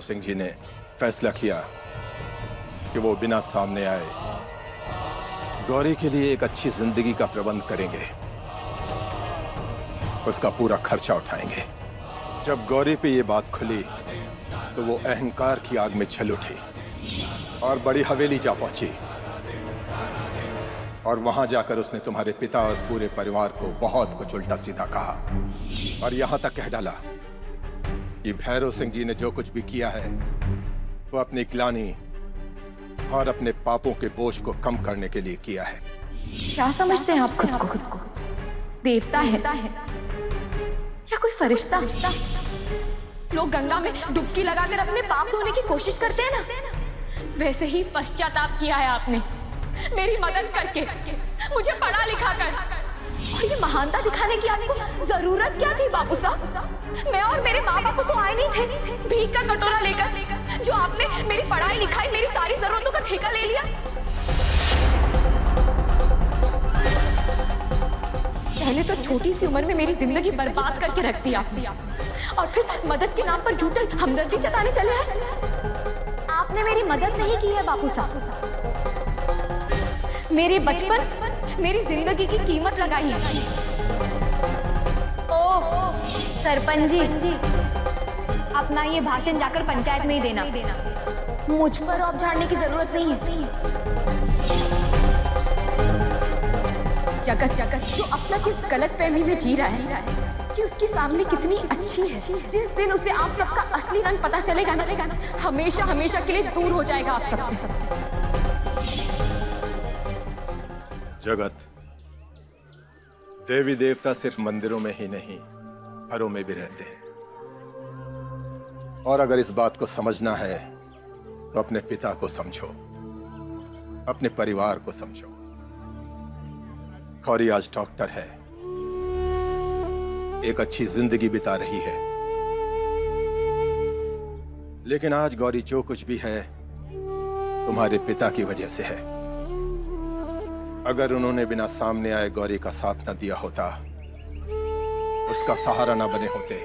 सिंह जी ने फैसला किया कि वो बिना सामने आए गौरी के लिए एक अच्छी जिंदगी का प्रबंध करेंगे, उसका पूरा खर्चा उठाएंगे। जब गौरी पे ये बात खुली तो वो अहंकार की आग में जल उठी और बड़ी हवेली जा पहुंची और वहां जाकर उसने तुम्हारे पिता और पूरे परिवार को बहुत कुछ उल्टा सीधा कहा और यहां तक कह डाला कि भैरव सिंह जी ने जो कुछ भी किया है वो अपनी ग्लानि और अपने पापों के बोझ को कम करने के लिए किया है। क्या समझते हैं आप खुद को? देवता है या कोई फरिश्ता? लोग गंगा में डुबकी लगाकर अपने पाप धोने की कोशिश करते हैं ना, वैसे ही पश्चाताप किया है आपने, मेरी मदद करके, मुझे पढ़ा लिखा कर। और ये महानता दिखाने की आपको जरूरत क्या थी बापू साहब? मैं और मेरे माँ बापू को आए नहीं थे भीख का कटोरा लेकर, जो आपने मेरी पढ़ाई लिखाई, मेरी सारी जरूरतों का ठेका ले लिया। पहले तो छोटी सी उम्र में मेरी जिंदगी बर्बाद करके रख दी आपने, और फिर मदद के नाम पर झूठे हमदर्दी जताने चले हैं। आपने मेरी मदद नहीं की है बापू साहब, मेरे बचपन, मेरी जिंदगी की कीमत लगाई है। ओह सरपंच जी, अपना ये भाषण जाकर पंचायत में ही देना, मुझ पर औब झाड़ने की जरूरत नहीं है। जगत जो अपना किस गलत फहमी में जी रहा है कि उसकी फैमिली कितनी अच्छी है, जिस दिन उसे आप सबका असली रंग पता चलेगा ना, हमेशा हमेशा के लिए दूर हो जाएगा आप सबसे। जगत, देवी देवता सिर्फ मंदिरों में ही नहीं घरों में भी रहते हैं, और अगर इस बात को समझना है तो अपने पिता को समझो, अपने परिवार को समझो। गौरी आज डॉक्टर है, एक अच्छी जिंदगी बिता रही है, लेकिन आज गौरी जो कुछ भी है तुम्हारे पिता की वजह से है। अगर उन्होंने बिना सामने आए गौरी का साथ न दिया होता, उसका सहारा न बने होते,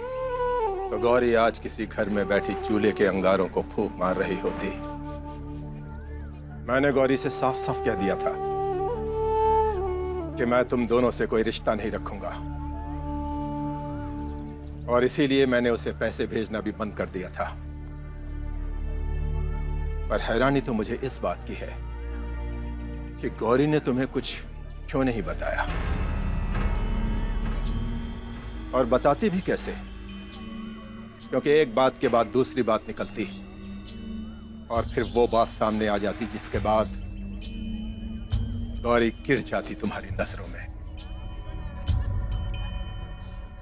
तो गौरी आज किसी घर में बैठी चूल्हे के अंगारों को फूंक मार रही होती। मैंने गौरी से साफ साफ कह दिया था कि मैं तुम दोनों से कोई रिश्ता नहीं रखूंगा, और इसीलिए मैंने उसे पैसे भेजना भी बंद कर दिया था। पर हैरानी तो मुझे इस बात की है कि गौरी ने तुम्हें कुछ क्यों नहीं बताया, और बताती भी कैसे, क्योंकि एक बात के बाद दूसरी बात निकलती और फिर वो बात सामने आ जाती जिसके बाद गौरी गिर जाती तुम्हारी नजरों में।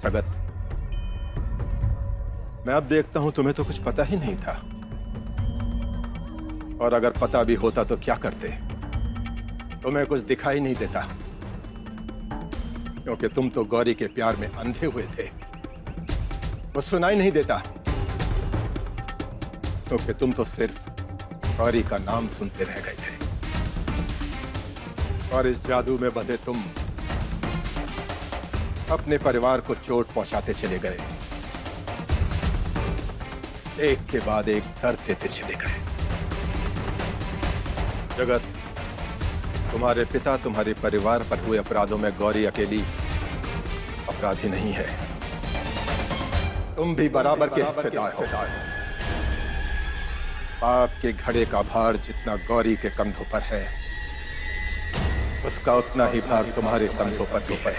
जगत, मैं अब देखता हूं तुम्हें तो कुछ पता ही नहीं था, और अगर पता भी होता तो क्या करते? तुम्हें कुछ दिखाई नहीं देता, क्योंकि तुम तो गौरी के प्यार में अंधे हुए थे। वो सुनाई नहीं देता, क्योंकि तुम तो सिर्फ गौरी का नाम सुनते रह गए थे, और इस जादू में बंधे तुम अपने परिवार को चोट पहुंचाते चले गए, एक के बाद एक दर्द देते चले गए। जगत, तुम्हारे पिता तुम्हारे परिवार पर हुए अपराधों में गौरी अकेली अपराधी नहीं है, तुम भी बराबर के हिस्सेदार हो। पाप के घड़े का भार जितना गौरी के कंधों पर है, उसका उतना ही भार तुम्हारे कंधों पर भी है।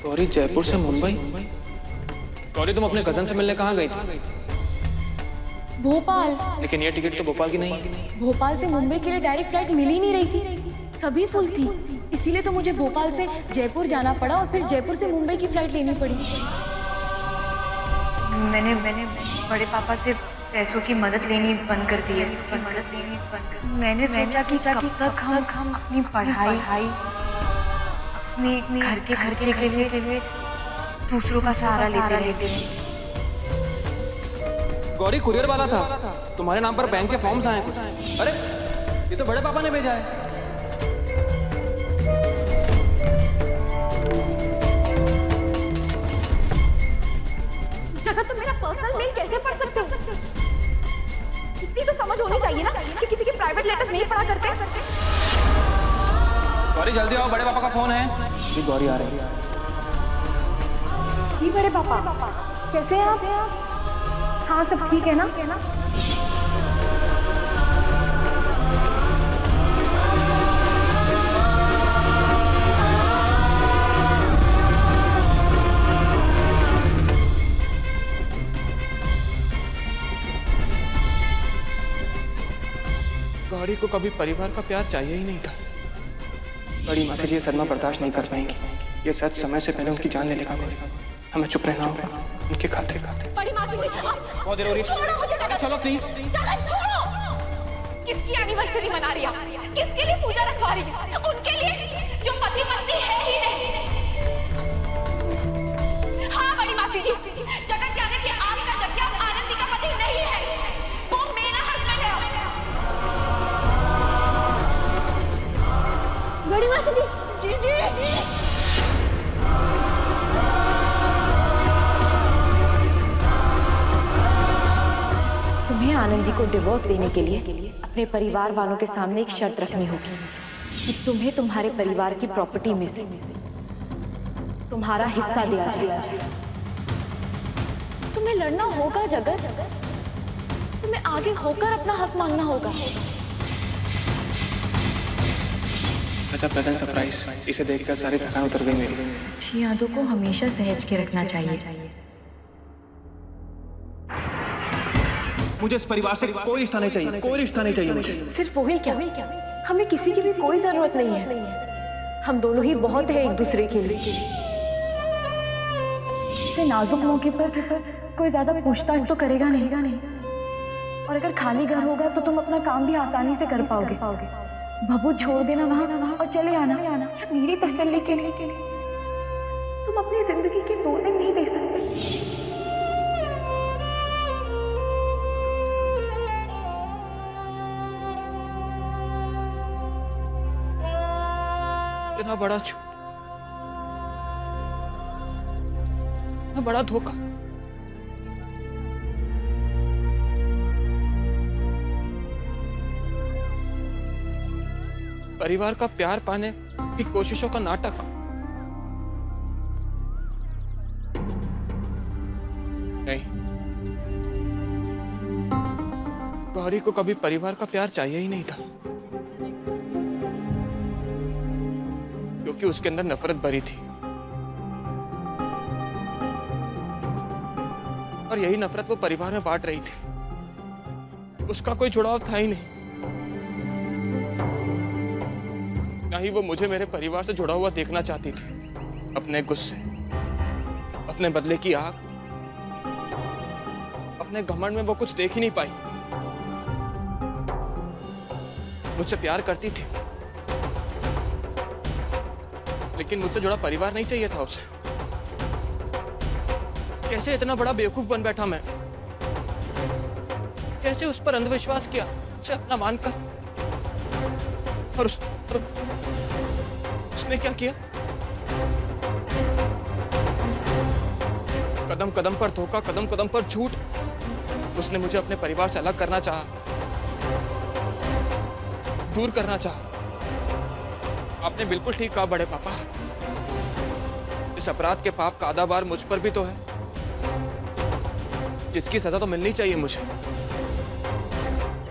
गौरी जयपुर से मुंबई? गौरी, तुम अपने कजन से मिलने कहाँ गई थी? भोपाल। लेकिन ये टिकट तो भोपाल की नहीं। भोपाल से मुंबई के लिए डायरेक्ट फ्लाइट मिल ही नहीं रही थी, सभी फुल थी, इसीलिए तो मुझे भोपाल से जयपुर जाना पड़ा और फिर जयपुर से मुंबई की फ्लाइट लेनी पड़ी। मैंने बड़े पापा से पैसों की मदद लेनी बंद कर दी है। मैंने सोचा कि कब तक हम अपनी पढ़ाई, अपने घर के खर्चे के लिए दूसरों का सहारा लेते हैं। गौरी कुरियर वाला था, तुम्हारे नाम पर बैंक के फॉर्म्स आए कुछ। अरे ये तो बड़े पापा ने भेजा है। जगत, तुम मेरा पर्सनल मेल कैसे पढ़ सकते हो? इतनी तो समझ होनी चाहिए ना कि किसी के प्राइवेट लेटर्स नहीं पढ़ा करते। गौरी जल्दी आओ, बड़े पापा का फोन है। ये गौरी आ रही है। जी बड़े पापा, कैसे हैं आप? हाँ सब ठीक है ना? गौरी को कभी परिवार का प्यार चाहिए ही नहीं था। बड़ी माता जी ये सदमा बर्दाश्त नहीं कर पाएंगी। ये सच समय से पहले उनकी जान ले लेगा। हमें चुप रहना होगा उनके खाते। बड़ी मासी जी, बहुत देर हो रही है, चलो प्लीज। छोड़ो। किसकी एनिवर्सरी मना रही है? किसके लिए पूजा रखवा रही है? उनके लिए जो पति पत्नी है ही नहीं। हाँ बड़ी मासी जी, जगत जाने कि आपका जग्या आनंदी का पति नहीं है, वो मेरा हस्बैंड है। बड़ी मासी जी, जी। तुम्हें आनंदी को डिवोर्स देने के लिए अपने परिवार वालों के सामने एक शर्त रखनी होगी कि तुम्हें तुम्हारे परिवार की प्रॉपर्टी में से तुम्हारा हिस्सा दिया जाए। तुम्हें लड़ना होगा जगत, तुम्हें आगे होकर अपना हक मांगना होगा। अच्छा प्रेजेंट सरप्राइज, इसे देखकर सारी थकान उतर गई मेरी। अच्छी यादों को हमेशा सहेज के रखना चाहिए। मुझे इस परिवार से कोई रिश्ता नहीं चाहिए, कोई रिश्ता नहीं चाहिए मुझे। सिर्फ वही क्या, हमें किसी की भी कोई जरूरत नहीं है। हम दोनों ही बहुत है एक दूसरे के लिए। इसे नाजुक मौके पर कोई ज्यादा पूछताछ तो करेगा नहीं। और अगर खाली घर होगा तो तुम अपना काम भी आसानी से कर पाओगे। भभू छोड़ देना वहाँ और चले आना मेरी तसल्ली के लिए। तुम अपनी जिंदगी के 2 दिन नहीं दे सकते। इतना बड़ा झूठ, इतना बड़ा धोखा। परिवार का प्यार पाने की कोशिशों का नाटक। नहीं, गौरी को कभी परिवार का प्यार चाहिए ही नहीं था, क्योंकि उसके अंदर नफरत भरी थी। और यही नफरत वो परिवार में बांट रही थी। उसका कोई जुड़ाव था ही नहीं, ना ही वो मुझे मेरे परिवार से जुड़ा हुआ देखना चाहती थी। अपने गुस्से, अपने बदले की आग, अपने घमंड में वो कुछ देख ही नहीं पाई। मुझसे प्यार करती थी, लेकिन मुझसे जुड़ा परिवार नहीं चाहिए था उसे। कैसे इतना बड़ा बेवकूफ बन बैठा मैं? कैसे उस पर अंधविश्वास किया, उसे अपना मानकर। और उसने क्या किया? कदम कदम पर धोखा, कदम कदम पर झूठ। उसने मुझे अपने परिवार से अलग करना चाहा, दूर करना चाहा। आपने बिल्कुल ठीक कहा बड़े पापा, इस अपराध के पाप का आधा बार मुझ पर भी तो है, जिसकी सजा तो मिलनी चाहिए मुझे।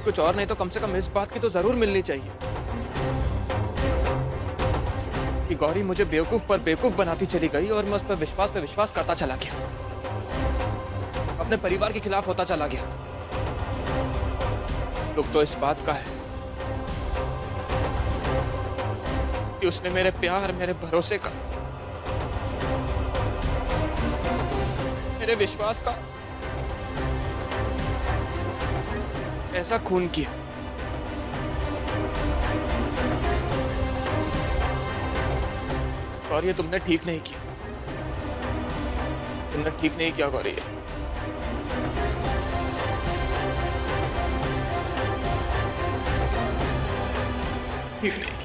कुछ और नहीं तो कम से कम इस बात की तो जरूर मिलनी चाहिए कि गौरी मुझे बेवकूफ पर बेवकूफ बनाती चली गई और मैं उस पर विश्वास करता चला गया, अपने परिवार के खिलाफ होता चला गया। दुख तो इस बात का है कि उसने मेरे प्यार, मेरे भरोसे का, मेरे विश्वास का ऐसा खून किया। और ये तुमने ठीक नहीं किया, तुमने ठीक नहीं किया गौरी। ठीक है।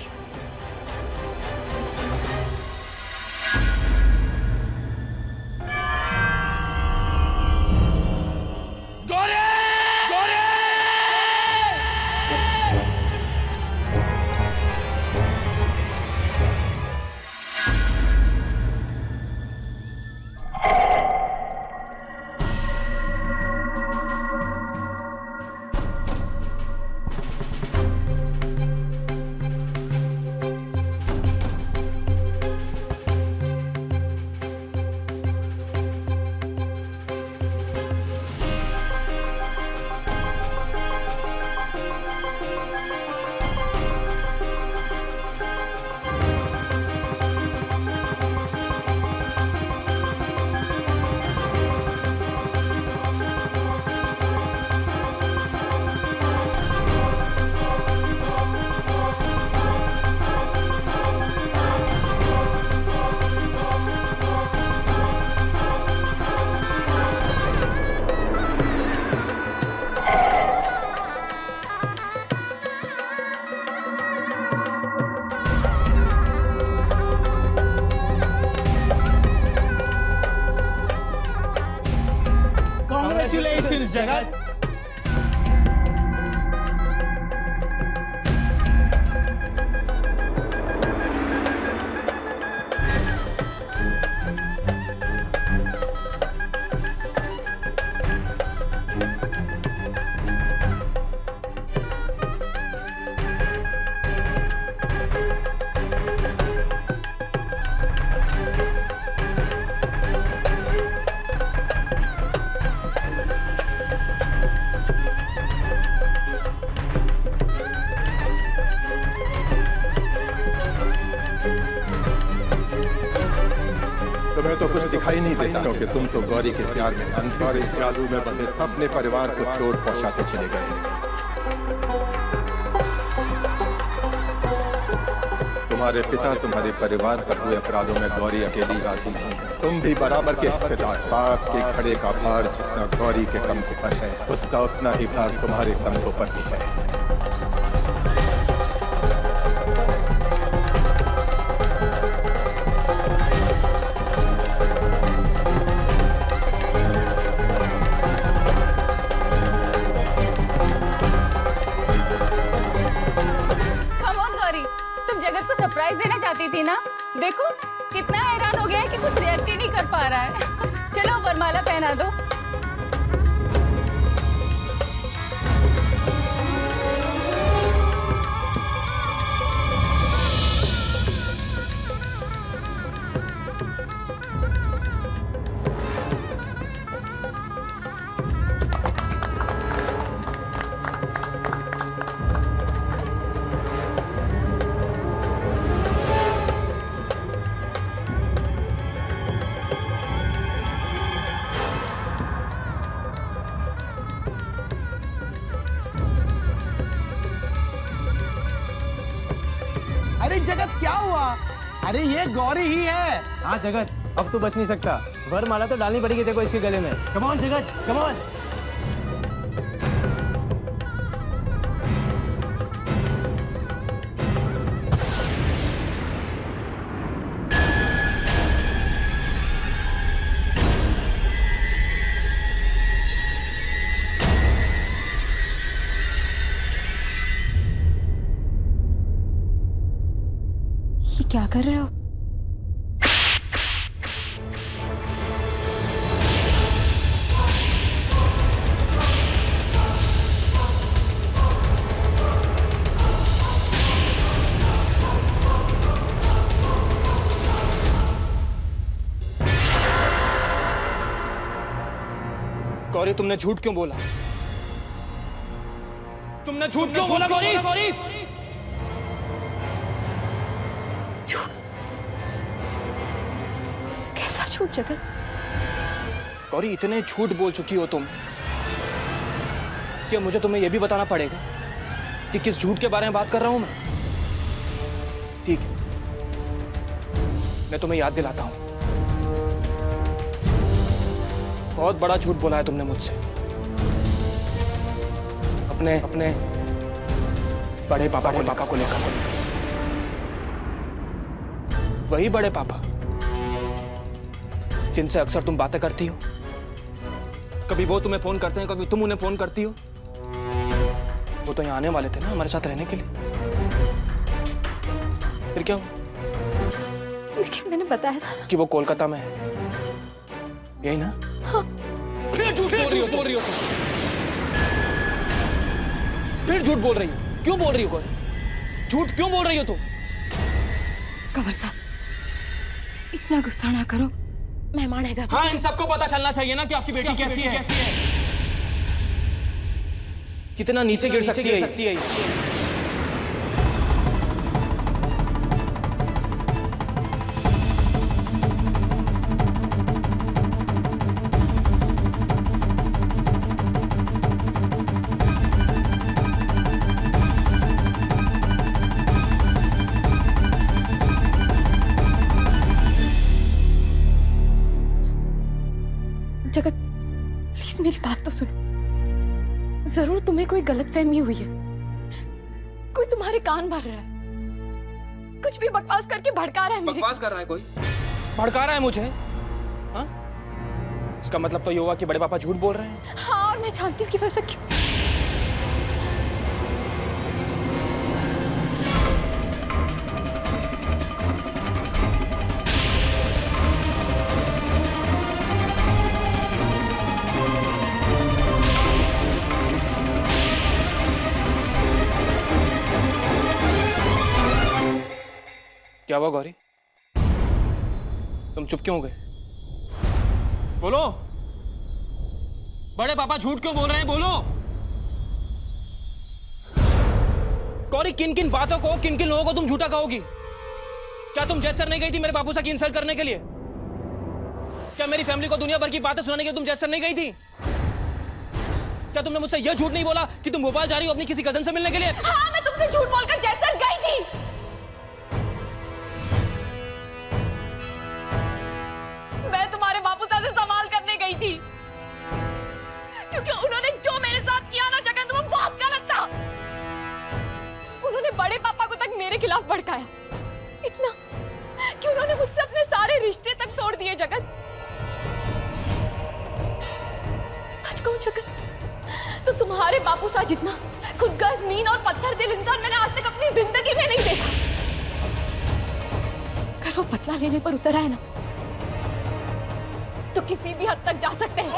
Congratulations, Jagat. तुम्हें तो कुछ दिखाई नहीं देता क्योंकि तुम तो गौरी के प्यार में अंधे और इस जादू में बंधे अपने परिवार को चोट पहुंचाते चले गए। तुम्हारे पिता तुम्हारे परिवार पर हुए अपराधों में गौरी अकेली राजी नहीं है। तुम भी बराबर के हिस्सेदार। पाप के घड़े का भार जितना गौरी के कंधों पर है, उसका उतना ही भार तुम्हारे कंधों पर भी है। सरप्राइज देना चाहती थी ना, देखो कितना हैरान हो गया है कि कुछ रिएक्ट ही नहीं कर पा रहा है। चलो वरमाला पहना दो। अरे जगत क्या हुआ? अरे ये गौरी ही है। हाँ जगत, अब तू बच नहीं सकता। वरमाला तो डालनी पड़ेगी देखो इसके गले में। कम ऑन जगत, कम ऑन। क्या कर रहे हो? गौरी, तुमने झूठ क्यों बोला? तुमने झूठ क्यों बोला गौरी? कैसा झूठ जगत? गौरी, इतने झूठ बोल चुकी हो तुम कि मुझे तुम्हें यह भी बताना पड़ेगा कि किस झूठ के बारे में बात कर रहा हूं मैं। ठीक है, मैं तुम्हें याद दिलाता हूं। बहुत बड़ा झूठ बोला है तुमने मुझसे, अपने बड़े पापा को लेकर। वही बड़े पापा जिनसे अक्सर तुम बातें करती हो। कभी वो तुम्हें फोन करते हैं, कभी तुम उन्हें फोन करती हो। वो तो यहाँ आने वाले थे ना हमारे साथ रहने के लिए। फिर क्या हुआ? लेकिन मैंने बताया था कि वो कोलकाता में है, यही ना? हाँ। फिर झूठ बोल रही हो तुम। फिर झूठ बोल रही हो। क्यों बोल रही हो गौरी? झूठ क्यों बोल रही हो तुम? कंवर साहब, इतना गुस्सा ना करो, मेहमान है घर। हाँ, इन सबको पता चलना चाहिए ना कि आपकी बेटी कैसी है। कितना नीचे गिर सकती है ये। जगत, प्लीज मेरी बात तो सुनो। जरूर तुम्हें कोई गलतफहमी हुई है, कोई तुम्हारे कान भर रहा है, कुछ भी बकवास करके भड़का रहा है मुझे। बकवास कर रहा है कोई? भड़का रहा है मुझे? हाँ? इसका मतलब तो ये हुआ कि बड़े पापा झूठ बोल रहे हैं। हाँ, और मैं जानती हूँ कि वैसा क्यों। क्या हुआ गौरी? तुम चुप क्यों हो गए? बोलो, बड़े पापा झूठ क्यों बोल रहे हैं? बोलो गौरी, किन किन बातों को, किन किन लोगों को तुम झूठा कहोगी? क्या तुम जैसर नहीं गई थी मेरे बापू से इंसल्ट करने के लिए? क्या मेरी फैमिली को दुनिया भर की बातें सुनाने के लिए तुम जैसर नहीं गई थी? क्या तुमने मुझसे यह झूठ नहीं बोला कि तुम भोपाल जा रही हो अपनी किसी कजन से मिलने के लिए? हाँ, मैं तुमसे झूठ बोलकर जैसर गई थी। मैं तुम्हारे बापू से सवाल करने गई थी, क्योंकि उन्होंने जो मेरे साथ किया ना जगत, वो बहुत गलत था। उन्होंने बड़े पापा को तक मेरे खिलाफ भड़काया, इतना कि उन्होंने मुझसे अपने सारे रिश्ते तक तोड़ दिए। जगत, सच कहूं जगत, तो तुम्हारे बापू सा जितना खुदगर्ज, मीन और पत्थर दिल इंसान मैंने आज तक अपनी जिंदगी में नहीं देखा। अगर वो बदला लेने पर उतर आए ना, तो किसी भी हद तक जा सकते हैं।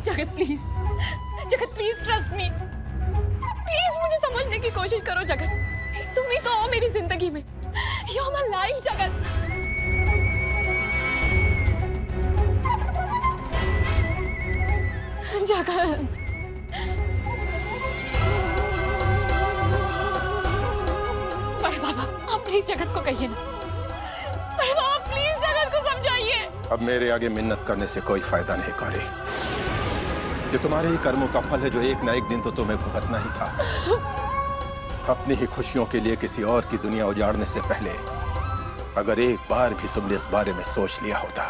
जगत प्लीज, जगत प्लीज ट्रस्ट मी, प्लीज मुझे समझने की कोशिश करो। जगत, तुम ही तो हो मेरी जिंदगी में, यू आर माय लाइफ। जगत, जगत, बड़े बाबा आप प्लीज जगत को कहिए ना। बड़े बाबा प्लीज जगत को समझाइए। अब मेरे आगे मिन्नत करने से कोई फायदा नहीं गौरी। ये तुम्हारे ही कर्मों का फल है जो एक ना एक दिन तो तुम्हें भुगतना ही था। अपनी ही खुशियों के लिए किसी और की दुनिया उजाड़ने से पहले अगर एक बार भी तुमने इस बारे में सोच लिया होता,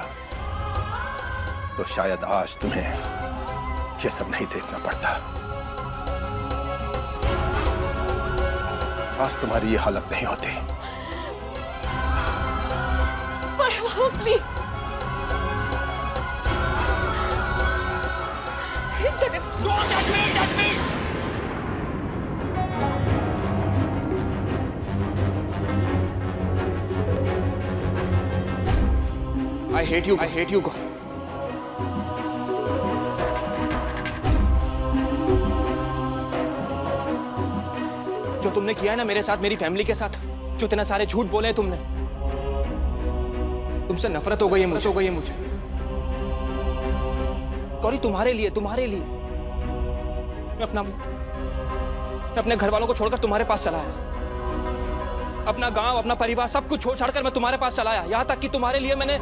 तो शायद आज तुम्हें ये सब नहीं देखना पड़ता। आज तुम्हारी ये हालत नहीं होती। बड़े बाबा प्लीज, जगत, Don't touch me, touch me! I hate you, God. जो तुमने किया है ना मेरे साथ, मेरी फैमिली के साथ, जो इतने सारे झूठ बोले हैं तुमने, तुमसे नफरत हो गई है मुझे। गौरी, तुम्हारे लिए मैं अपने घर वालों को छोड़कर तुम्हारे पास चला आया। अपना गांव, अपना परिवार, सब कुछ छोड़ छाड़कर मैं तुम्हारे पास चला आया। यहां तक कि तुम्हारे लिए मैंने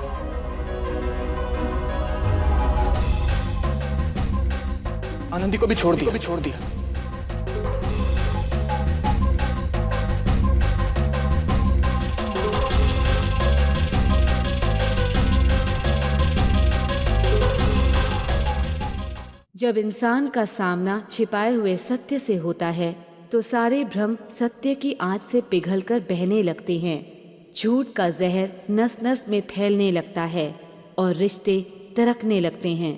आनंदी को भी छोड़ दिया। जब इंसान का सामना छिपाए हुए सत्य से होता है तो सारे भ्रम सत्य की आंच से पिघलकर बहने लगते हैं। झूठ का जहर नस नस में फैलने लगता है और रिश्ते तरकने लगते हैं।